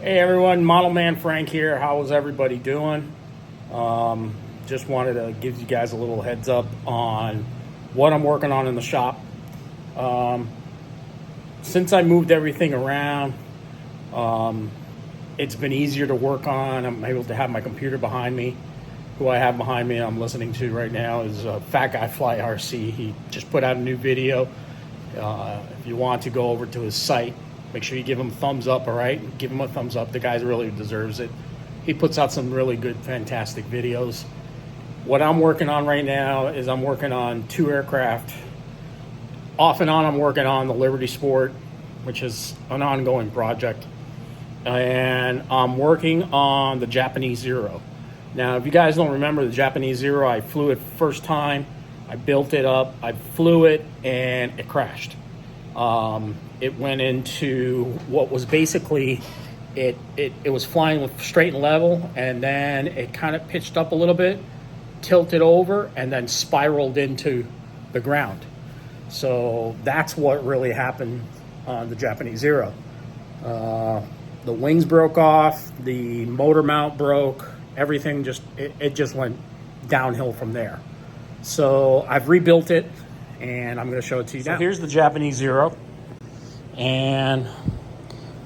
Hey everyone, Model Man Frank here. How is everybody doing? Just wanted to give you guys a little heads up on what I'm working on in the shop. Since I moved everything around, it's been easier to work on. I'm able to have my computer behind me. Who I have behind me I'm listening to right now is Fat Guy Fly RC. He just put out a new video. If you want to go over to his site, make sure you give him a thumbs up, all right? Give him a thumbs up. The guy really deserves it. He puts out some really good, fantastic videos. What I'm working on right now is I'm working on 2 aircraft. Off and on, I'm working on the Liberty Sport, which is an ongoing project. And I'm working on the Japanese Zero. Now, if you guys don't remember the Japanese Zero, I flew it first time. I built it up, I flew it, and it crashed. It went into what was basically, it was flying with straight and level, and then it kind of pitched up a little bit, tilted over, and then spiraled into the ground. So that's what really happened on the Japanese Zero. The wings broke off, the motor mount broke, everything it just went downhill from there. So I've rebuilt it, and I'm going to show it to you now. So here's the Japanese Zero, and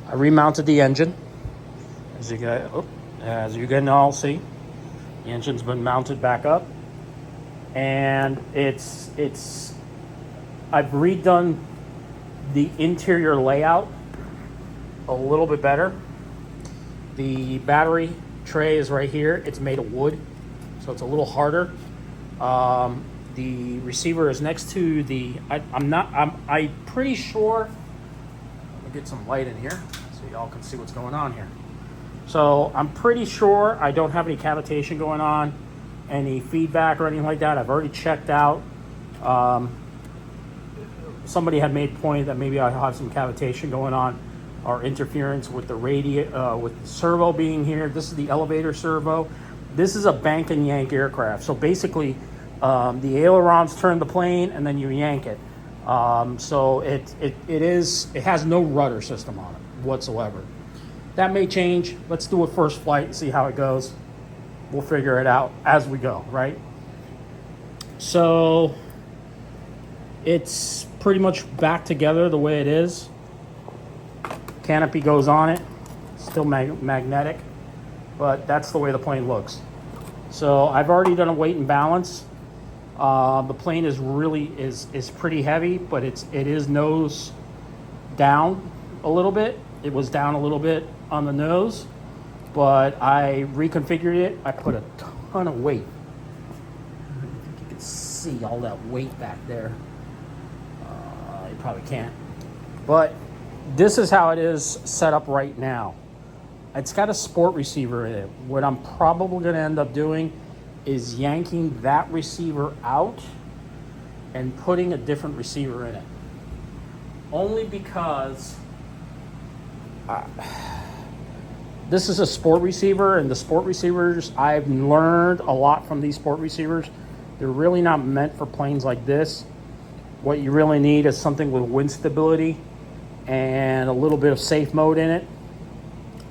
I remounted the engine. As you can all see, the engine's been mounted back up, and I've redone the interior layout a little bit better. The battery tray is right here. It's made of wood, so it's a little harder. The receiver is next to the. I'm pretty sure. Let me get some light in here so y'all can see what's going on here. So I'm pretty sure I don't have any cavitation going on, any feedback or anything like that. I've already checked out. Somebody had made point that maybe I have some cavitation going on, or interference with the with the servo being here. This is the elevator servo. This is a bank and yank aircraft. So basically, the ailerons turn the plane and then you yank it. So it has no rudder system on it whatsoever. That may change. Let's do a first flight and see how it goes. We'll figure it out as we go, right? So it's pretty much back together the way it is. Canopy goes on it, still magnetic, but that's the way the plane looks. So I've already done a weight and balance. The plane is pretty heavy, but it is nose down a little bit. It was down a little bit on the nose, but I reconfigured it. I put a ton of weight. I don't think you can see all that weight back there. You probably can't, but this is how it is set up right now. It's got a sport receiver in it. What I'm probably going to end up doing is yanking that receiver out and putting a different receiver in it. Only because this is a sport receiver, and the sport receivers, I've learned a lot from these sport receivers. They're really not meant for planes like this. What you really need is something with wind stability and a little bit of safe mode in it,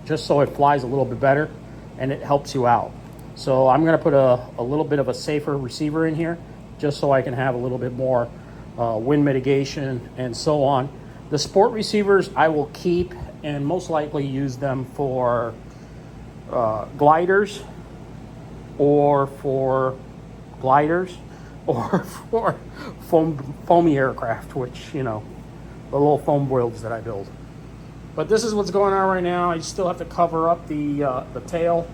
just so it flies a little bit better and it helps you out. So I'm going to put a little bit of a safer receiver in here, just so I can have a little bit more wind mitigation and so on. The sport receivers I will keep and most likely use them for gliders or for foamy aircraft, which, you know, the little foam builds that I build. But this is what's going on right now. I still have to cover up the tail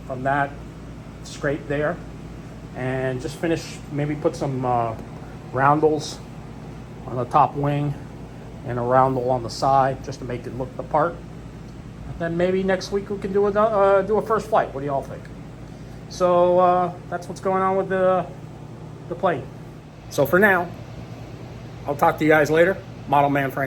from that scrape there, and just finish, maybe put some roundels on the top wing and a roundel on the side, just to make it look the part. And then maybe next week we can do a first flight. What do y'all think? So that's what's going on with the plane. So for now, I'll talk to you guys later. Model Man Frank.